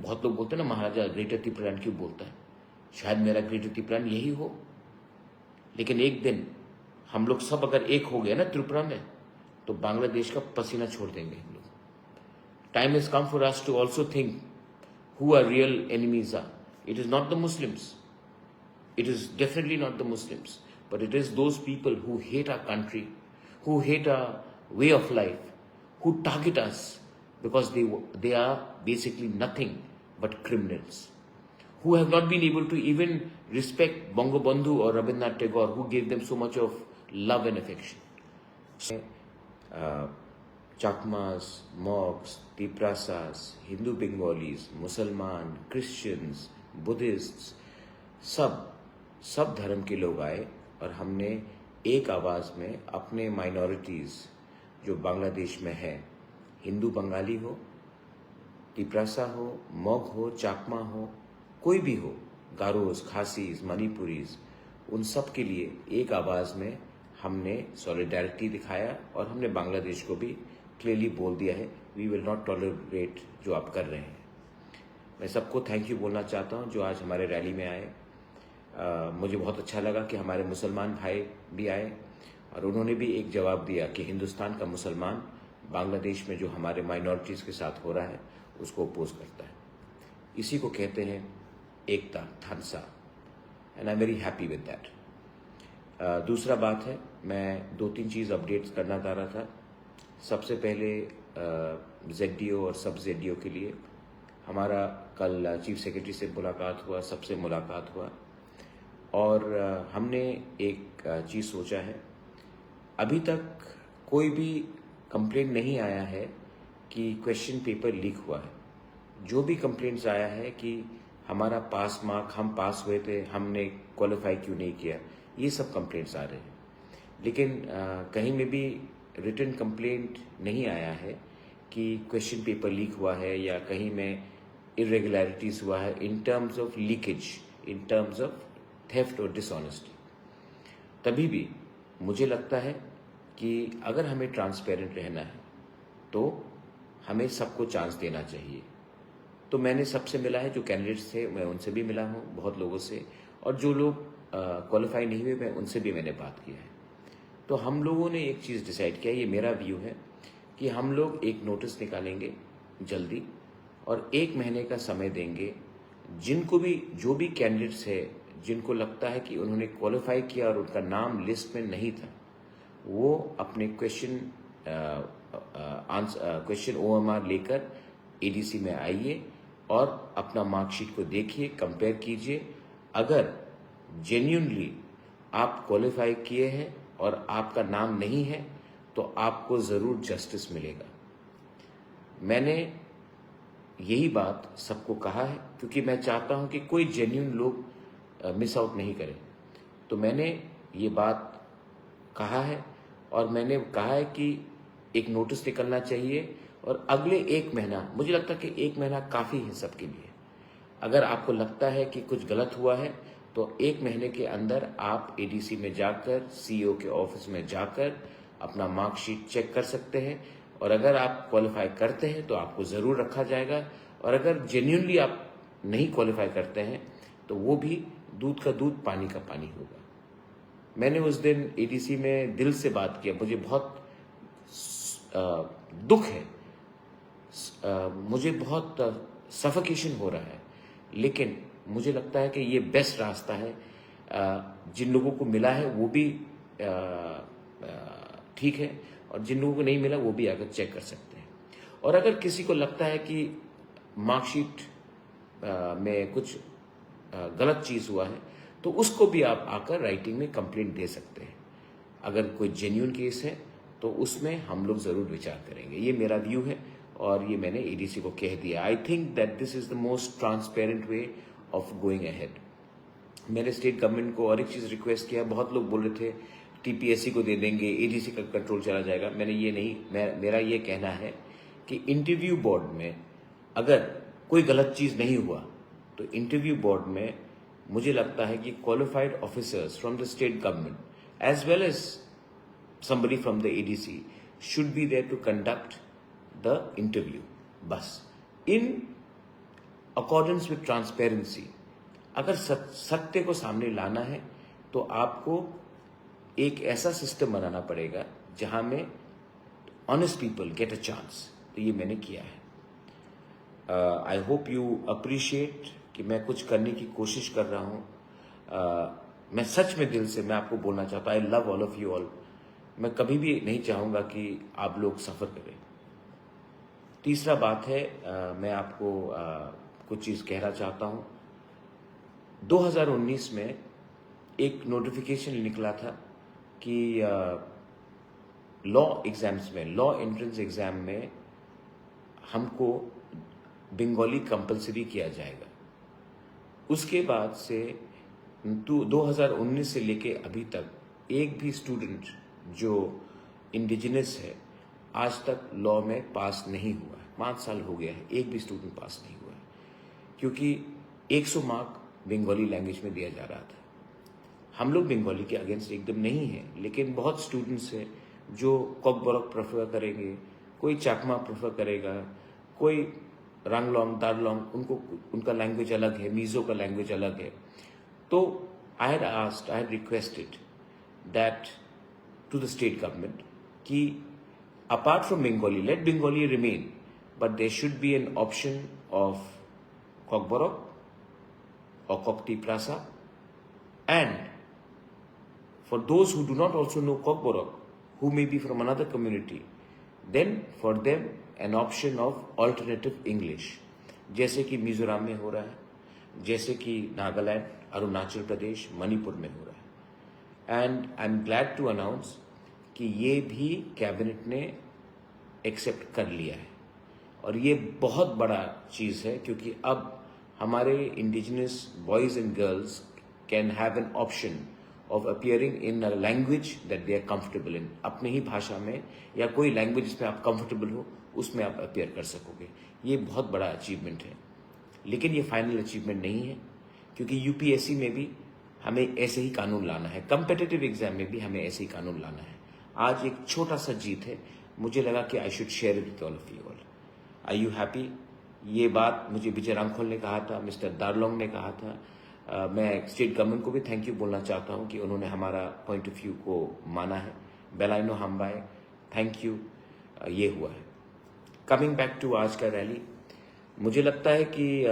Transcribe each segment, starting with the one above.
बहुत लोग बोलते हैं ना महाराजा ग्रेटर त्रिपुरान क्यों बोलता है, शायद मेरा ग्रेटर त्रिपुरान यही हो। लेकिन एक दिन हम लोग सब अगर एक हो गए ना त्रिपुरा में, तो बांग्लादेश का पसीना छोड़ देंगे हम लोग। Time is come for us to also think who our real enemies are. It is not the Muslims. It is definitely not the Muslims. But it is those people who hate our country, who hate our way of life, who target us because they are basically nothing but criminals, who have not been able to even respect Bangabandhu or Rabindranath Tagore, who gave them so much of love and affection. Chakmas, Mogs, Tiprasas, Hindu Bengalis, मुसलमान, Christians, बुद्धिस्ट्स, सब धर्म के लोग आए और हमने एक आवाज़ में अपने माइनॉरिटीज़ जो बांग्लादेश में है, हिंदू बंगाली हो, तिप्रासा हो, मोग हो, चाकमा हो, कोई भी हो, गारोज, खासीज, मणिपुरीज, उन सब के लिए एक आवाज़ में हमने सॉलिडारिटी दिखाया और हमने बांग्लादेश को भी क्लियरली बोल दिया है, वी विल नॉट टॉलरेट जो आप कर रहे हैं। मैं सबको थैंक यू बोलना चाहता हूं जो आज हमारे रैली में आए। मुझे बहुत अच्छा लगा कि हमारे मुसलमान भाई भी आए और उन्होंने भी एक जवाब दिया कि हिंदुस्तान का मुसलमान बांग्लादेश में जो हमारे माइनॉरिटीज़ के साथ हो रहा है उसको अपोज करता है। इसी को कहते हैं एकता, थानसा, and I am very happy with that. दूसरा बात है, मैं 2-3 चीज़ अपडेट्स करना चाह रहा था। सबसे पहले ZDO और सब ZDO के लिए हमारा कल चीफ सेक्रेटरी से मुलाकात हुआ, सबसे मुलाकात हुआ और हमने एक चीज़ सोचा है। अभी तक कोई भी कंप्लेंट नहीं आया है कि क्वेश्चन पेपर लीक हुआ है। जो भी कंप्लेंट्स आया है कि हमारा पास मार्क, हम पास हुए थे, हमने क्वालिफाई क्यों नहीं किया, ये सब कंप्लेंट्स आ रहे हैं। लेकिन कहीं में भी रिटन कंप्लेंट नहीं आया है कि क्वेश्चन पेपर लीक हुआ है या कहीं में इरेगुलरिटीज हुआ है in terms of leakage, in terms of theft और डिसऑनेस्टी। तभी भी मुझे लगता है कि अगर हमें ट्रांसपेरेंट रहना है तो हमें सबको चांस देना चाहिए। तो मैंने सबसे मिला है, जो कैंडिडेट्स थे मैं उनसे भी मिला हूँ, बहुत लोगों से, और जो लोग क्वालिफाई नहीं हुए मैं उनसे भी मैंने बात किया है। तो हम लोगों ने एक चीज़ डिसाइड किया, ये मेरा व्यू है, कि हम लोग एक नोटिस निकालेंगे जल्दी और 1 महीने का समय देंगे। जिनको भी, जो भी कैंडिडेट्स है जिनको लगता है कि उन्होंने क्वालिफाई किया और उनका नाम लिस्ट में नहीं था, वो अपने क्वेश्चन OMR लेकर ADC में आइए और अपना मार्कशीट को देखिए, कंपेयर कीजिए। अगर जेन्युइनली आप क्वालिफाई किए हैं और आपका नाम नहीं है तो आपको ज़रूर जस्टिस मिलेगा। मैंने यही बात सबको कहा है क्योंकि मैं चाहता हूं कि कोई जेन्युइन लोग मिस आउट नहीं करें। तो मैंने ये बात कहा है और मैंने कहा है कि एक नोटिस निकलना चाहिए और अगले 1 महीना, मुझे लगता है कि 1 महीना काफ़ी है सबके लिए। अगर आपको लगता है कि कुछ गलत हुआ है तो 1 महीने के अंदर आप ADC में जाकर, CEO के ऑफिस में जाकर अपना मार्कशीट चेक कर सकते हैं और अगर आप क्वालिफाई करते हैं तो आपको ज़रूर रखा जाएगा और अगर जेन्युइनली आप नहीं क्वालिफाई करते हैं तो वो भी दूध का दूध, पानी का पानी होगा। मैंने उस दिन ADC में दिल से बात किया, मुझे बहुत दुख है, मुझे बहुत सफोकेशन हो रहा है, लेकिन मुझे लगता है कि ये बेस्ट रास्ता है। जिन लोगों को मिला है वो भी ठीक है और जिन लोगों को नहीं मिला वो भी आकर चेक कर सकते हैं। और अगर किसी को लगता है कि मार्कशीट में कुछ गलत चीज़ हुआ है तो उसको भी आप आकर राइटिंग में कंप्लेंट दे सकते हैं। अगर कोई जेन्युइन केस है तो उसमें हम लोग ज़रूर विचार करेंगे। ये मेरा व्यू है और ये मैंने ADC को कह दिया। I think that this is the most transparent way of going ahead. मैंने स्टेट गवर्नमेंट को और एक चीज़ रिक्वेस्ट किया, बहुत लोग बोल रहे थे TPSC को दे देंगे, ADC का कंट्रोल चला जाएगा। मैंने ये नहीं, मेरा ये कहना है कि इंटरव्यू बोर्ड में अगर कोई गलत चीज़ नहीं हुआ तो इंटरव्यू बोर्ड में मुझे लगता है कि qualified officers from the state government as well as somebody from the ADC should be there to conduct the interview. बस इन अकॉर्डेंस विद ट्रांसपेरेंसी। अगर सत्य को सामने लाना है तो आपको एक ऐसा सिस्टम बनाना पड़ेगा जहां में honest people get a chance. तो ये मैंने किया है। आई होप यू अप्रिशिएट कि मैं कुछ करने की कोशिश कर रहा हूँ। मैं सच में दिल से मैं आपको बोलना चाहता हूँ, I love all of you all. मैं कभी भी नहीं चाहूँगा कि आप लोग सफ़र करें। तीसरा बात है, मैं आपको कुछ चीज़ कहना चाहता हूँ। 2019 में एक नोटिफिकेशन निकला था कि लॉ एग्ज़ाम्स में, लॉ एंट्रेंस एग्ज़ाम में हमको बंगाली कंपलसरी किया जाएगा। उसके बाद से 2019 से लेके अभी तक एक भी स्टूडेंट जो इंडिजिनस है आज तक लॉ में पास नहीं हुआ है। 5 साल हो गया है, एक भी स्टूडेंट पास नहीं हुआ है, क्योंकि 100 मार्क बंगाली लैंग्वेज में दिया जा रहा था। हम लोग बंगाली के अगेंस्ट एकदम नहीं है, लेकिन बहुत स्टूडेंट्स हैं जो कॉकबरक प्रेफर करेंगे, कोई चाकमा प्रेफर करेगा, कोई रंगलोंग दारलोंग, उनका लैंग्वेज अलग है, मीज़ो का लैंग्वेज अलग है। तो I had requested that to the state government कि apart from Bengali, let Bengali remain, but there should be an option of Kokborok or Kokti Prasa, and for those who do not also know Kokborok, who may be from another community, then for them an option of alternative English, जैसे कि मिजोरम में हो रहा है, जैसे कि नागालैंड, अरुणाचल प्रदेश, मणिपुर में हो रहा है। And I am glad to announce कि ये भी कैबिनेट ने एक्सेप्ट कर लिया है, और ये बहुत बड़ा चीज़ है, क्योंकि अब हमारे indigenous boys and girls can have an option of appearing in a language that they are comfortable in. अपने ही भाषा में या कोई लैंग्वेज जिसमें आप कंफर्टेबल हो उसमें आप अपियर कर सकोगे। ये बहुत बड़ा अचीवमेंट है, लेकिन ये फाइनल अचीवमेंट नहीं है, क्योंकि यूपीएससी में भी हमें ऐसे ही कानून लाना है, कम्पिटिटिव एग्जाम में भी हमें ऐसे ही कानून लाना है। आज एक छोटा सा जीत है, मुझे लगा कि I should share it with all of you all. Are you happy? ये बात मुझे विजय रामखोल ने कहा था, मिस्टर दारलोंग ने कहा था। मैं स्टेट गवर्नमेंट को भी थैंक यू बोलना चाहता हूँ कि उन्होंने हमारा पॉइंट ऑफ व्यू को माना है। बेलाइनो हमबाई, थैंक यू। ये हुआ है। कमिंग बैक टू आज का रैली, मुझे लगता है कि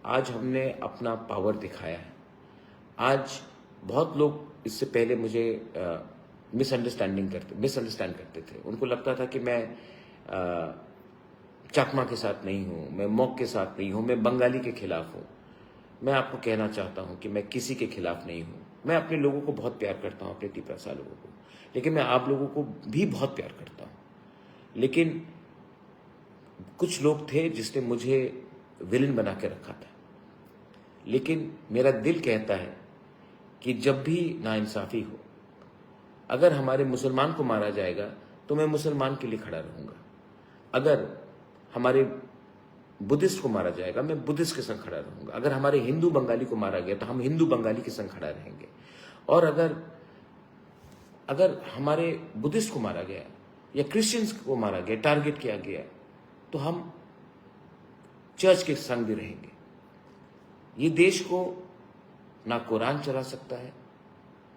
आज हमने अपना पावर दिखाया है। आज बहुत लोग इससे पहले मुझे मिसअंडरस्टैंड करते थे। उनको लगता था कि मैं चकमा के साथ नहीं हूँ, मैं मॉक के साथ नहीं हूँ, मैं बंगाली के खिलाफ हूँ। मैं आपको कहना चाहता हूँ कि मैं किसी के खिलाफ नहीं हूँ। मैं अपने लोगों को बहुत प्यार करता हूँ, अपने टिपरासा लोगों को, लेकिन मैं आप लोगों को भी बहुत प्यार करता हूँ। लेकिन कुछ लोग थे जिसने मुझे विलन बना के रखा था, लेकिन मेरा दिल कहता है कि जब भी नाइंसाफ़ी हो, अगर हमारे मुसलमान को मारा जाएगा तो मैं मुसलमान के लिए खड़ा रहूँगा। अगर हमारे बुद्धिस्ट को मारा जाएगा, मैं बुद्धिस्ट के संग खड़ा रहूँगा। अगर हमारे हिंदू बंगाली को मारा गया तो हम हिंदू बंगाली के संग खड़ा रहेंगे। और अगर हमारे बुद्धिस्ट को मारा गया या क्रिश्चियंस को मारा गया, टारगेट किया गया, तो हम चर्च के संग भी रहेंगे। ये देश को ना कुरान चला सकता है,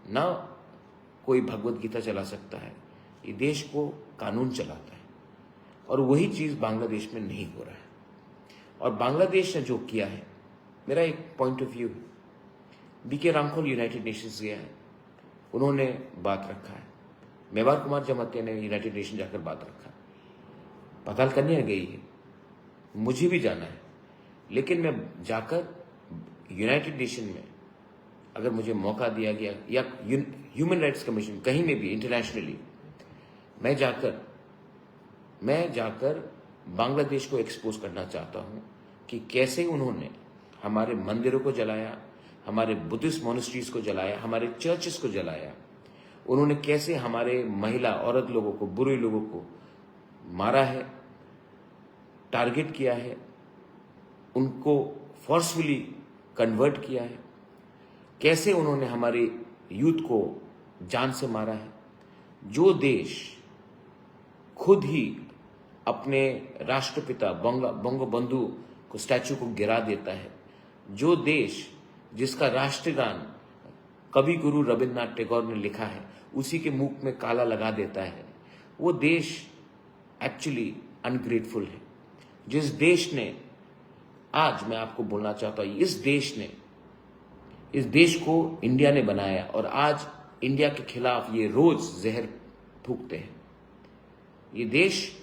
ना कोई भगवत गीता चला सकता है। ये देश को कानून चलाता है, और वही चीज़ बांग्लादेश में नहीं हो रहा है। और बांग्लादेश ने जो किया है, मेरा एक पॉइंट ऑफ व्यू है। बीके रामखोल यूनाइटेड नेशंस गया है, उन्होंने बात रखा है। मेवार कुमार जमातिया ने यूनाइटेड नेशन जाकर बात रखा है। पाताल कन्या गई है, मुझे भी जाना है, लेकिन मैं जाकर यूनाइटेड नेशन में अगर मुझे मौका दिया गया, या ह्यूमन राइट्स कमीशन, कहीं में भी इंटरनेशनली, मैं जाकर बांग्लादेश को एक्सपोज करना चाहता हूं कि कैसे उन्होंने हमारे मंदिरों को जलाया, हमारे बुद्धिस्ट मोनेस्ट्रीज को जलाया, हमारे चर्चेस को जलाया। उन्होंने कैसे हमारे महिला, औरत लोगों को, बुरे लोगों को मारा है, टारगेट किया है, उनको फोर्सफुली कन्वर्ट किया है, कैसे उन्होंने हमारे यूथ को जान से मारा है। जो देश खुद ही अपने राष्ट्रपिता बंगबंधु को स्टैचू को गिरा देता है, जो देश जिसका राष्ट्रगान कवि गुरु रविन्द्रनाथ टैगोर ने लिखा है उसी के मुख में काला लगा देता है, वो देश एक्चुअली अनग्रेटफुल है। जिस देश ने, आज मैं आपको बोलना चाहता हूं, इस देश को इंडिया ने बनाया और आज इंडिया के खिलाफ ये रोज जहर फूकते हैं। ये देश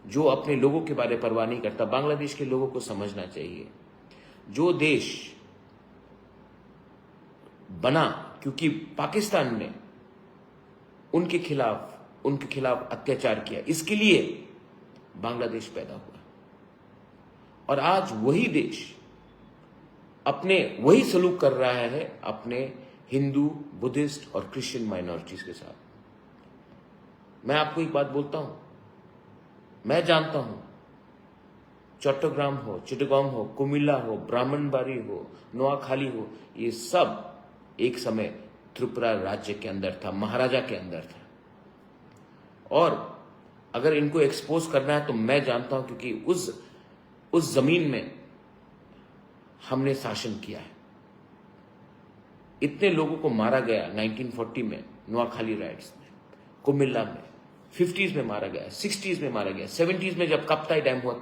जो अपने लोगों के बारे में परवाह नहीं करता, बांग्लादेश के लोगों को समझना चाहिए। जो देश बना क्योंकि पाकिस्तान ने उनके खिलाफ अत्याचार किया, इसके लिए बांग्लादेश पैदा हुआ। और आज वही देश वही सलूक कर रहा है अपने हिंदू, बुद्धिस्ट और क्रिश्चियन माइनॉरिटीज के साथ। मैं आपको एक बात बोलता हूं, मैं जानता हूं, चट्टग्राम हो, चिटगांव हो, कुमिल्ला हो, ब्राह्मणबाड़ी हो, नोआखाली हो, ये सब एक समय त्रिपुरा राज्य के अंदर था, महाराजा के अंदर था। और अगर इनको एक्सपोज करना है तो मैं जानता हूं, क्योंकि उस जमीन में हमने शासन किया है। इतने लोगों को मारा गया 1940 में नोआखाली राइट्स में, कुमिल्ला में, 50s में मारा गया, 60s में मारा गया, 70s में जब कप्ताई डैम हुआ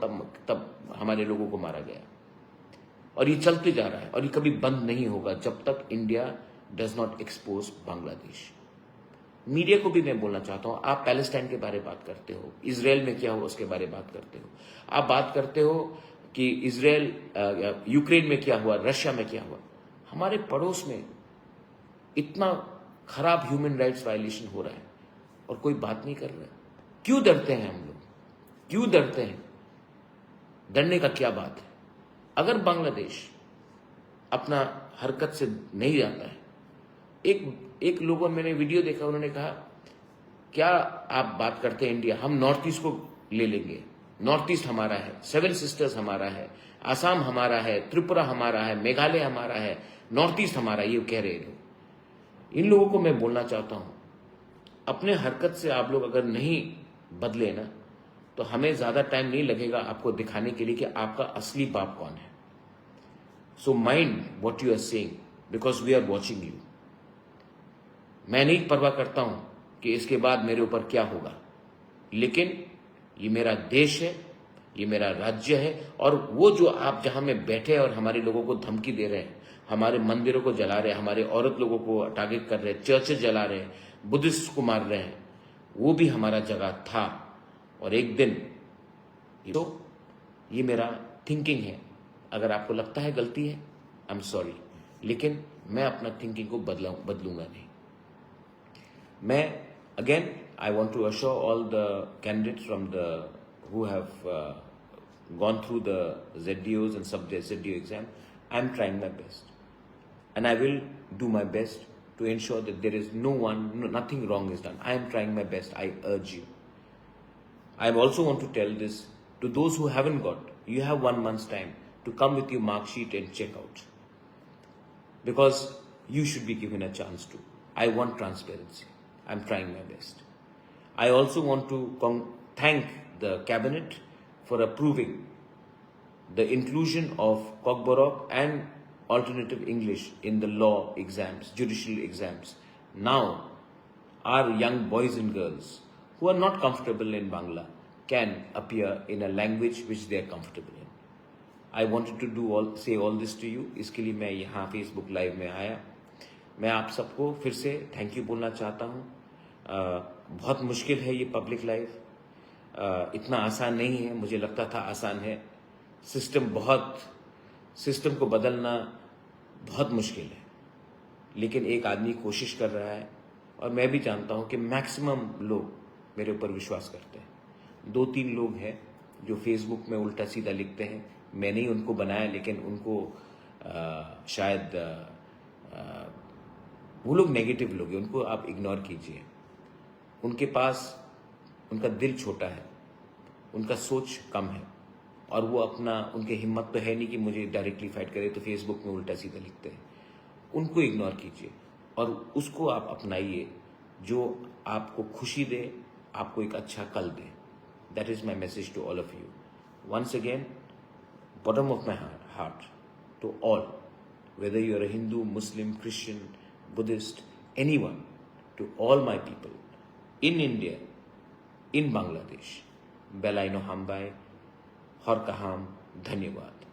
तब हमारे लोगों को मारा गया। और ये चलते जा रहा है और ये कभी बंद नहीं होगा जब तक India does not expose Bangladesh. Media को भी मैं बोलना चाहता हूं, आप पैलेस्टाइन के बारे में बात करते हो, इजराइल में क्या हुआ उसके बारे में बात करते हो, आप बात करते हो कि यूक्रेन में क्या हुआ, रशिया में क्या हुआ। हमारे पड़ोस में इतना खराब ह्यूमन राइट्स वायलेशन हो रहा है और कोई बात नहीं कर रहा है। क्यों डरते हैं हम लोग? क्यों डरते हैं? डरने का क्या बात है? अगर बांग्लादेश अपना हरकत से नहीं जाता है, एक लोगों, मैंने वीडियो देखा, उन्होंने कहा क्या आप बात करते हैं इंडिया, हम नॉर्थ ईस्ट को ले लेंगे, नॉर्थ ईस्ट हमारा है, 7 सिस्टर्स हमारा है, आसाम हमारा है, त्रिपुरा हमारा है, मेघालय हमारा है, नॉर्थ ईस्ट हमारा, ये कह रहे लोग। इन लोगों को मैं बोलना चाहता हूं, अपने हरकत से आप लोग अगर नहीं बदले ना, तो हमें ज्यादा टाइम नहीं लगेगा आपको दिखाने के लिए कि आपका असली बाप कौन है। So mind what you are saying, because we are watching you. मैं नहीं परवाह करता हूं कि इसके बाद मेरे ऊपर क्या होगा, लेकिन ये मेरा देश है, ये मेरा राज्य है। और वो जो आप जहां में बैठे और हमारे लोगों को धमकी दे रहे हैं, हमारे मंदिरों को जला रहे हैं, हमारे औरत लोगों को टारगेट कर रहे हैं, चर्चेज जला रहे हैं, बुद्धिस्ट को मार रहे हैं, वो भी हमारा जगह था और एक दिन। तो ये मेरा थिंकिंग है। अगर आपको लगता है गलती है, आई एम सॉरी, लेकिन मैं अपना थिंकिंग को बदलूंगा नहीं। मैं again I want to assure all the candidates who have gone through the ZDOs and sub-ZDO exam, I am trying my best, and I will do my best to ensure that there is nothing wrong is done. I am trying my best. I urge you. I also want to tell this to those who haven't got. You have 1 month's time to come with your mark sheet and check out, because you should be given a chance to. I want transparency. I am trying my best. I also want to thank the cabinet for approving the inclusion of Kokborok and alternative English in the law exams, judicial exams. Now, our young boys and girls who are not comfortable in Bangla can appear in a language which they are comfortable in. I wanted to say all this to you. इसके लिए मैं यहाँ Facebook Live में आया। मैं आप सबको फिर से थैंक यू बोलना चाहता हूँ। बहुत मुश्किल है ये पब्लिक लाइफ, इतना आसान नहीं है। मुझे लगता था आसान है। सिस्टम को बदलना बहुत मुश्किल है, लेकिन एक आदमी कोशिश कर रहा है और मैं भी जानता हूं कि मैक्सिमम लोग मेरे ऊपर विश्वास करते हैं। 2-3 लोग हैं जो फेसबुक में उल्टा सीधा लिखते हैं, मैंने ही उनको बनाया, लेकिन उनको शायद वो लोग नेगेटिव लोग हैं, उनको आप इग्नोर कीजिए। उनके पास उनका दिल छोटा है, उनका सोच कम है, और वो उनके हिम्मत तो है नहीं कि मुझे डायरेक्टली फाइट करे, तो फेसबुक में उल्टा सीधा लिखते हैं। उनको इग्नोर कीजिए और उसको आप अपनाइए जो आपको खुशी दे, आपको एक अच्छा कल दे। That is my message to all of you. Once again bottom of my heart, to all, whether you're a Hindu, Muslim, Christian, Buddhist, anyone, to all my people in India, in Bangladesh, Belaino Hambai, Har Kaham, Dhanyavad.